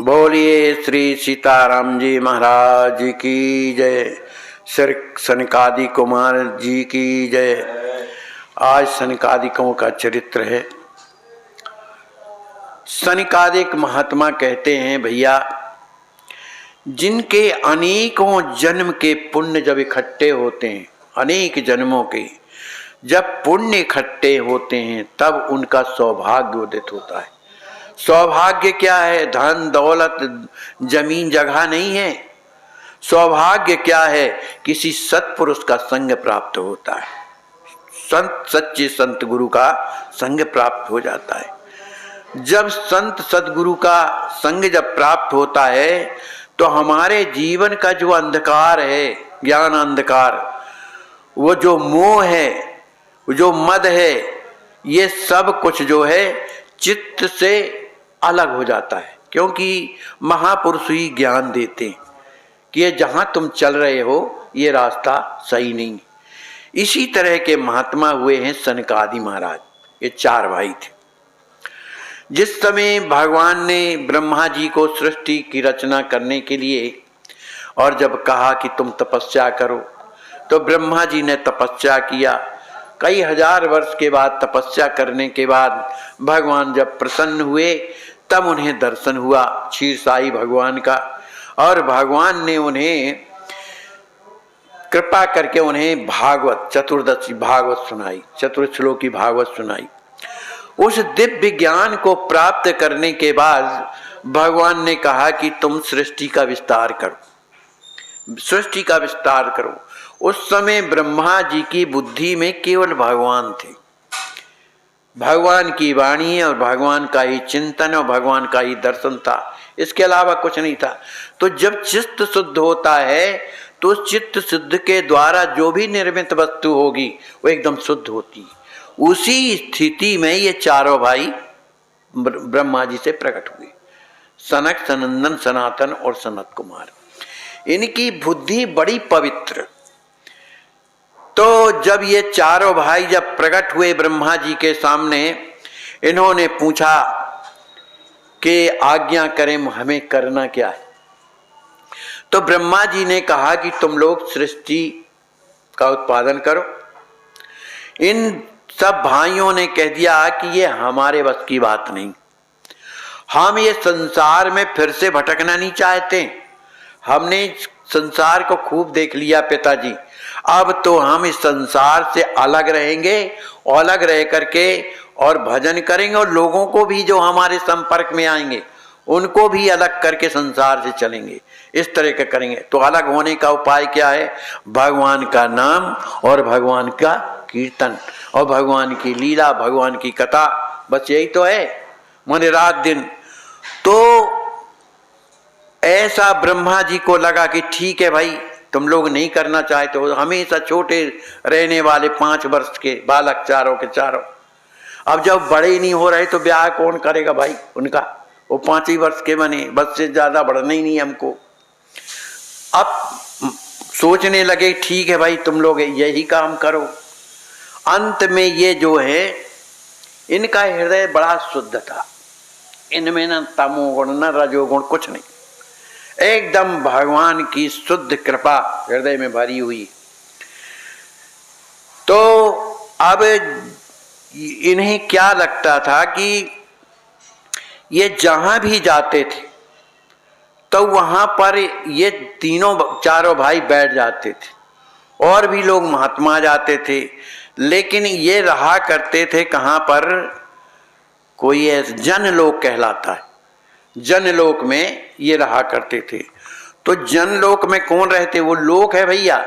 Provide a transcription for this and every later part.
बोलिए श्री सीताराम जी महाराज की जय। श्री सनकादि कुमार जी की जय। आज सनकादिकों का चरित्र है। सनकादिक महात्मा कहते हैं, भैया जिनके अनेकों जन्म के पुण्य जब इकट्ठे होते हैं, अनेक जन्मों के जब पुण्य इकट्ठे होते हैं तब उनका सौभाग्य उदित होता है। सौभाग्य क्या है? धन दौलत जमीन जगह नहीं है। सौभाग्य क्या है? किसी सत्पुरुष का संग प्राप्त होता है, संत सच्चे संत गुरु का संग प्राप्त हो जाता है। जब संत सदगुरु का संग जब प्राप्त होता है तो हमारे जीवन का जो अंधकार है, ज्ञान अंधकार, वो जो मोह है, वो जो मद है, ये सब कुछ जो है चित्त से अलग हो जाता है। क्योंकि महापुरुष ही ज्ञान देते हैं कि ये जहां तुम चल रहे हो ये रास्ता सही नहीं। इसी तरह के महात्मा हुए हैं सनकादि महाराज। ये चार भाई थे। जिस समय भगवान ने ब्रह्मा जी को सृष्टि की रचना करने के लिए और जब कहा कि तुम तपस्या करो, तो ब्रह्मा जी ने तपस्या किया। कई हजार वर्ष के बाद तपस्या करने के बाद भगवान जब प्रसन्न हुए तब उन्हें दर्शन हुआ क्षीरसाई भगवान का, और भगवान ने उन्हें कृपा करके उन्हें भागवत चतुर्दशी भागवत सुनाई, चतुर्श्लोकी भागवत सुनाई। उस दिव्य ज्ञान को प्राप्त करने के बाद भगवान ने कहा कि तुम सृष्टि का विस्तार करो, सृष्टि का विस्तार करो। उस समय ब्रह्मा जी की बुद्धि में केवल भगवान थे, भगवान की वाणी और भगवान का ही चिंतन और भगवान का ही दर्शन था, इसके अलावा कुछ नहीं था। तो जब चित्त शुद्ध होता है तो चित्त शुद्ध के द्वारा जो भी निर्मित वस्तु होगी वो एकदम शुद्ध होती है। उसी स्थिति में ये चारों भाई ब्रह्मा जी से प्रकट हुए, सनक, सनंदन, सनातन और सनत कुमार। इनकी बुद्धि बड़ी पवित्र। तो जब ये चारों भाई जब प्रकट हुए ब्रह्मा जी के सामने, इन्होंने पूछा कि आज्ञा करें, हमें करना क्या है। तो ब्रह्मा जी ने कहा कि तुम लोग सृष्टि का उत्पादन करो। इन सब भाइयों ने कह दिया कि ये हमारे बस की बात नहीं, हम ये संसार में फिर से भटकना नहीं चाहते। हमने संसार को खूब देख लिया पिताजी, अब तो हम इस संसार से अलग रहेंगे, अलग रह करके और भजन करेंगे, और लोगों को भी जो हमारे संपर्क में आएंगे उनको भी अलग करके संसार से चलेंगे, इस तरह का करेंगे। तो अलग होने का उपाय क्या है? भगवान का नाम और भगवान का कीर्तन और भगवान की लीला, भगवान की कथा, बस यही तो है मन रात दिन। तो ऐसा ब्रह्मा जी को लगा कि ठीक है भाई, तुम लोग नहीं करना चाहते हो, हमेशा छोटे रहने वाले 5 वर्ष के बालक चारों के चारों, अब जब बड़े ही नहीं हो रहे तो ब्याह कौन करेगा भाई उनका? वो 5 ही वर्ष के बने, बस से ज्यादा बढ़ना ही नहीं हमको। अब सोचने लगे ठीक है भाई, तुम लोग यही काम करो। अंत में ये जो है, इनका हृदय बड़ा शुद्ध था, इनमें न तमोगुण न रजोगुण कुछ नहीं, एकदम भगवान की शुद्ध कृपा हृदय में भरी हुई। तो अब इन्हें क्या लगता था कि ये जहां भी जाते थे तो वहां पर ये तीनों चारों भाई बैठ जाते थे, और भी लोग महात्मा जाते थे, लेकिन ये रहा करते थे कहां पर? कोई जनलोक कहलाता है, जनलोक में ये रहा करते थे। तो जनलोक में कौन रहते? वो लोक है भैया,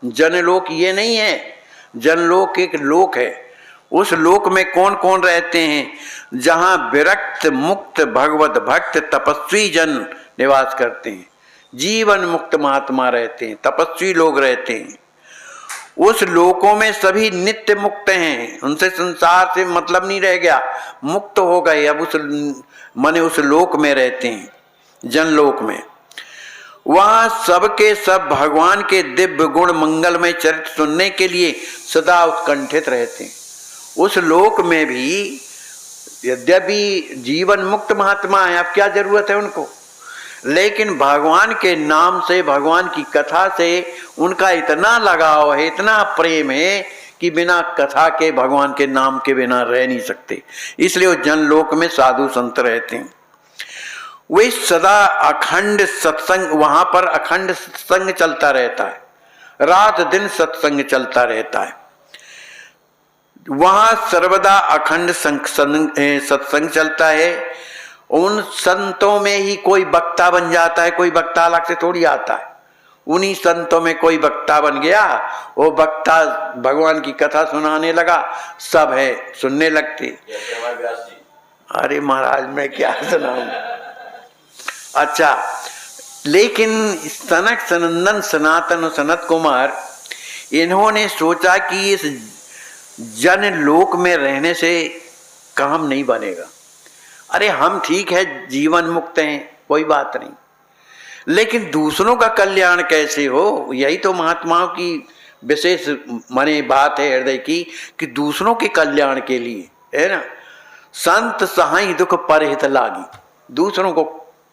जनलोक ये नहीं है, जनलोक एक लोक है। उस लोक में कौन कौन रहते हैं? जहां विरक्त मुक्त भगवत भक्त तपस्वी जन निवास करते हैं, जीवन मुक्त महात्मा रहते हैं, तपस्वी लोग रहते हैं। उस लोकों में सभी नित्य मुक्त हैं, उनसे संसार से मतलब नहीं रह गया, मुक्त हो गए, अब उस माने उस लोक में रहते हैं, जनलोक में। वहां सबके सब भगवान के दिव्य गुण मंगलमय चरित्र सुनने के लिए सदा उत्कंठित रहते हैं। उस लोक में भी यद्यपि जीवन मुक्त महात्मा है, अब क्या जरूरत है उनको? लेकिन भगवान के नाम से, भगवान की कथा से उनका इतना लगाव है, इतना प्रेम है कि बिना कथा के, भगवान के नाम के बिना रह नहीं सकते। इसलिए वो जनलोक में साधु संत रहते हैं। वे सदा अखंड सत्संग, वहां पर अखंड सत्संग चलता रहता है, रात दिन सत्संग चलता रहता है। वहां सर्वदा अखंड सत्संग चलता है। उन संतों में ही कोई वक्ता बन जाता है, कोई वक्ता अलग से थोड़ी आता है। उन्हीं संतों में कोई वक्ता बन गया, वो वक्ता भगवान की कथा सुनाने लगा, सब है सुनने लगते। अरे महाराज मैं क्या सुनाऊं। अच्छा, लेकिन सनक सनंदन सनातन और सनत कुमार, इन्होंने सोचा कि इस जन लोक में रहने से काम नहीं बनेगा। अरे हम ठीक है, जीवन मुक्त हैं, कोई बात नहीं, लेकिन दूसरों का कल्याण कैसे हो, यही तो महात्माओं की विशेष माने बात है हृदय की, कि दूसरों के कल्याण के लिए, है ना। संत सहाय दुख परहित लागी, दूसरों को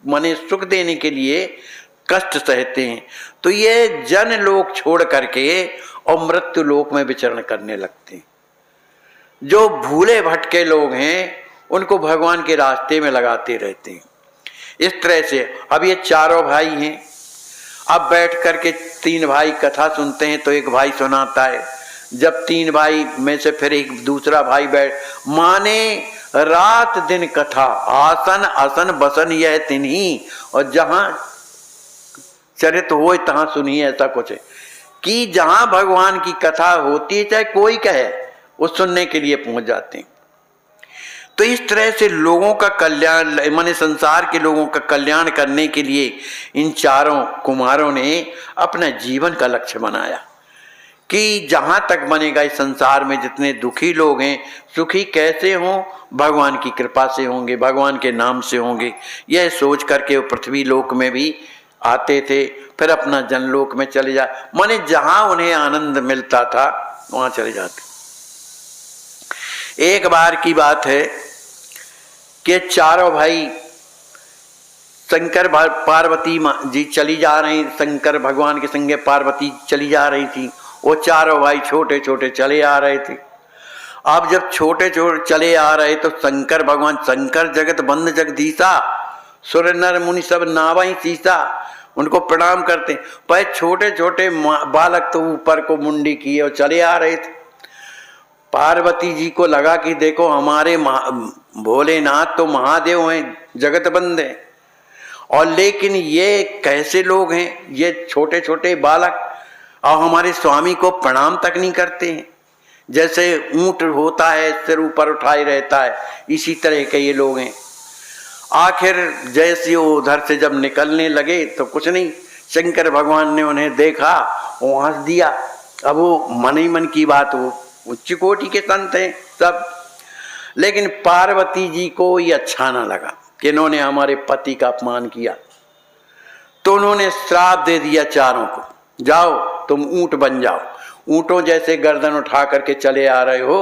माने सुख देने के लिए कष्ट सहते हैं। तो ये जन लोक छोड़ करके और मृत्यु लोक में विचरण करने लगते हैं। जो भूले भटके लोग हैं उनको भगवान के रास्ते में लगाते रहते हैं। इस तरह से अब ये चारों भाई हैं, अब बैठ करके तीन भाई कथा सुनते हैं, तो एक भाई सुनाता है। जब तीन भाई में से फिर एक दूसरा भाई बैठ, माने रात दिन कथा, आसन आसन बसन यह तिन्ही, और जहां चरित हो तहां सुनिए, ऐसा कुछ है कि जहां भगवान की कथा होती है, चाहे कोई कहे, वो सुनने के लिए पहुंच जाते हैं। तो इस तरह से लोगों का कल्याण, माने संसार के लोगों का कल्याण करने के लिए इन चारों कुमारों ने अपना जीवन का लक्ष्य बनाया कि जहां तक बनेगा इस संसार में जितने दुखी लोग हैं, सुखी कैसे हों, भगवान की कृपा से होंगे, भगवान के नाम से होंगे। यह सोच करके वो पृथ्वी लोक में भी आते थे, फिर अपना जनलोक में चले जा, माने जहां उन्हें आनंद मिलता था वहां चले जाते। एक बार की बात है कि चारों भाई शंकर पार्वती जी चली जा रही, शंकर भगवान के संगे पार्वती चली जा रही थी। वो चारों भाई छोटे छोटे चले आ रहे थे। अब जब छोटे छोटे चले आ रहे तो शंकर भगवान, शंकर जगत बंद जगदीशा, सुर नर मुनि सब नावाई सीसा, उनको प्रणाम करते। पर छोटे छोटे बालक तो ऊपर को मुंडी किए और चले आ रहे थे। पार्वती जी को लगा कि देखो हमारे भोलेनाथ तो महादेव हैं, जगत बंद है, और लेकिन ये कैसे लोग हैं, ये छोटे छोटे बालक, और हमारे स्वामी को प्रणाम तक नहीं करते हैं। जैसे ऊंट होता है सिर ऊपर उठाए रहता है, इसी तरह के ये लोग हैं। आखिर जैसे वो उधर से जब निकलने लगे तो कुछ नहीं, शंकर भगवान ने उन्हें देखा, वो हंस दिया। अब वो मन ही मन की बात, वो उच्च कोटि के संत हैं सब, लेकिन पार्वती जी को ये अच्छा ना लगा कि इन्होंने हमारे पति का अपमान किया। तो उन्होंने श्राप दे दिया चारों को, जाओ तुम ऊंट बन जाओ, ऊंटों जैसे गर्दन उठा करके चले आ रहे हो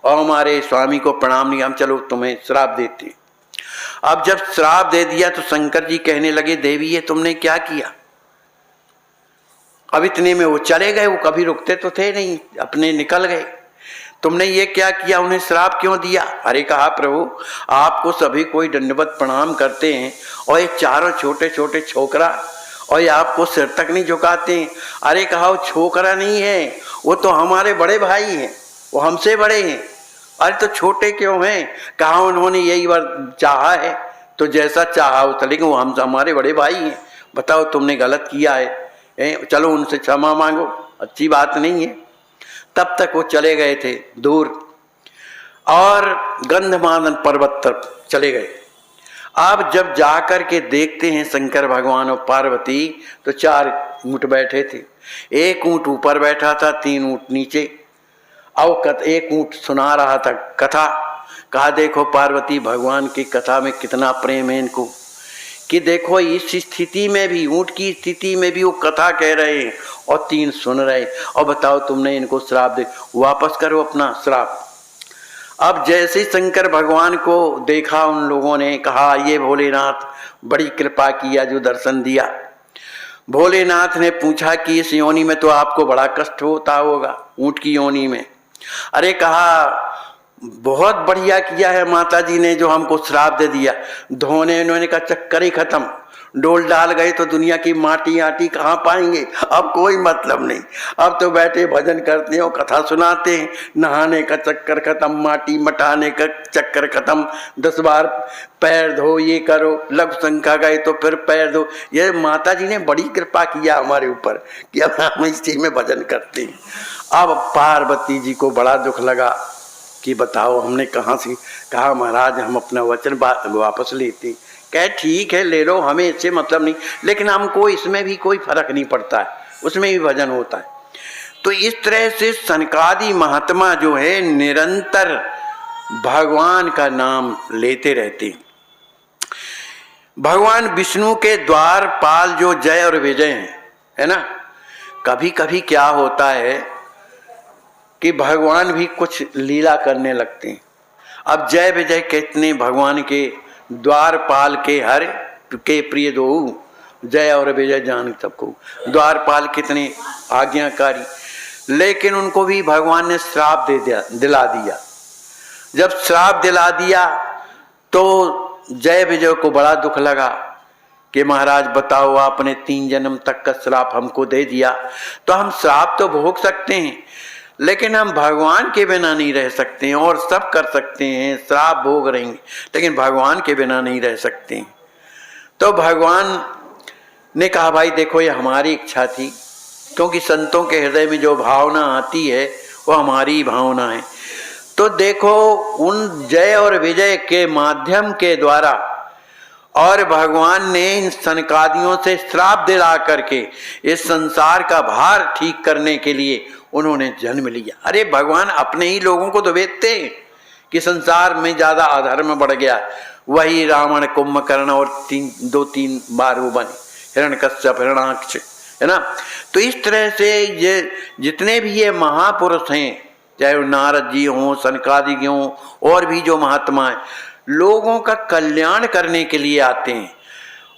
और हमारे स्वामी को प्रणाम नहीं, हम चलो तुम्हें श्राप देते। अब जब श्राप दे दिया तो शंकर जी कहने लगे, देवी ये तुमने क्या किया। अब इतने में वो चले गए, वो कभी रुकते तो थे नहीं, अपने निकल गए। तुमने ये क्या किया, उन्हें श्राप क्यों दिया। अरे कहा प्रभु आपको सभी कोई दंडवत प्रणाम करते हैं और ये चारों छोटे छोटे छोकरा, और ये आपको सिर तक नहीं झुकाते हैं। अरे कहा वो छोकरा नहीं है, वो तो हमारे बड़े भाई हैं, वो हमसे बड़े हैं। अरे तो छोटे क्यों हैं। कहा उन्होंने यही बार चाहा है तो जैसा चाहा हो, लेकिन वो हम हमारे बड़े भाई हैं, बताओ तुमने गलत किया है, चलो उनसे क्षमा मांगो, अच्छी बात नहीं है। तब तक वो चले गए थे दूर और गंधमादन पर्वत तरफ चले गए। अब जब जाकर के देखते हैं शंकर भगवान और पार्वती, तो चार ऊंट बैठे थे। एक ऊंट ऊपर बैठा था, तीन ऊंट नीचे। अब एक ऊंट सुना रहा था कथा। कहा देखो पार्वती, भगवान की कथा में कितना प्रेम है इनको, कि देखो इस स्थिति में भी, ऊंट की स्थिति में भी वो कथा कह रहे हैं और तीन सुन रहे। और बताओ तुमने इनको श्राप दे, वापस करो अपना श्राप। अब जैसे शंकर भगवान को देखा उन लोगों ने, कहा ये भोलेनाथ बड़ी कृपा किया जो दर्शन दिया। भोलेनाथ ने पूछा कि इस योनि में तो आपको बड़ा कष्ट होता होगा, ऊंट की योनि में। अरे कहा बहुत बढ़िया किया है माता जी ने जो हमको श्राप दे दिया। धोने उन्होंने का चक्कर ही खत्म, डोल डाल गए तो दुनिया की माटी आटी कहाँ पाएंगे, अब कोई मतलब नहीं। अब तो बैठे भजन करते हो, कथा सुनाते हैं, नहाने का चक्कर खत्म, माटी मटाने का चक्कर खत्म, 10 बार पैर धो, ये करो, लघु शंका गए तो फिर पैर धो। ये माता जी ने बड़ी कृपा किया हमारे ऊपर कि अब हम इस चीज में भजन करते हैं। अब पार्वती जी को बड़ा दुख लगा कि बताओ हमने कहाँ से कहा महाराज हम अपना वचन वापस लेते। कहे ठीक है ले लो, हमें इससे मतलब नहीं, लेकिन हमको इसमें भी कोई फर्क नहीं पड़ता है, उसमें भी भजन होता है। तो इस तरह से सनकादि महात्मा जो है निरंतर भगवान का नाम लेते रहते। भगवान विष्णु के द्वारपाल जो जय और विजय है ना, कभी कभी क्या होता है कि भगवान भी कुछ लीला करने लगते हैं। अब जय विजय कितने भगवान के द्वारपाल के हर के प्रिय दो, जय और विजय जान सबको, द्वारपाल कितने आज्ञाकारी, लेकिन उनको भी भगवान ने श्राप दिला दिया। जब श्राप दिला दिया तो जय विजय को बड़ा दुख लगा कि महाराज बताओ आपने 3 जन्म तक का श्राप हमको दे दिया, तो हम श्राप तो भोग सकते हैं लेकिन हम भगवान के बिना नहीं रह सकते हैं, और सब कर सकते हैं, श्राप भोग रहेंगे लेकिन भगवान के बिना नहीं रह सकते हैं। तो भगवान ने कहा भाई देखो ये हमारी इच्छा थी, क्योंकि संतों के हृदय में जो भावना आती है वो हमारी भावना है। तो देखो उन जय और विजय के माध्यम के द्वारा और भगवान ने इन सनकादियों से श्राप दिला करके इस संसार का भार ठीक करने के लिए उन्होंने जन्म लिया। अरे भगवान अपने ही लोगों को तो देखते हैं कि संसार में ज्यादा अधर्म बढ़ गया, वही रावण कुंभकर्ण और 2-3 बार वो बने, हिरण्यकश्यप हिरण्याक्ष, है ना। तो इस तरह से ये जितने भी ये महापुरुष हैं, चाहे वो नारद जी हों, सनकादि हों, और भी जो महात्मा हैं, लोगों का कल्याण करने के लिए आते हैं।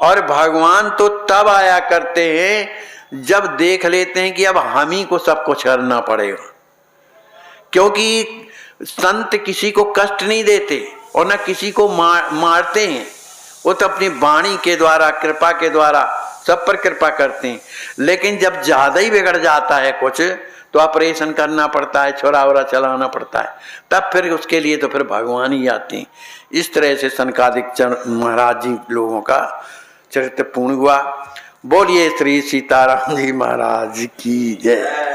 और भगवान तो तब आया करते हैं जब देख लेते हैं कि अब हम ही को सब कुछ करना पड़ेगा, क्योंकि संत किसी को कष्ट नहीं देते और न किसी को मारते हैं, वो तो अपनी वाणी के द्वारा कृपा के द्वारा सब पर कृपा करते हैं। लेकिन जब ज्यादा ही बिगड़ जाता है कुछ तो ऑपरेशन करना पड़ता है, छोरा वोरा चलाना पड़ता है, तब फिर उसके लिए तो फिर भगवान ही आते हैं। इस तरह से सनकादिक महाराज जी लोगों का चरित्र पूर्ण हुआ। बोलिए श्री सीताराम जी महाराज की जय।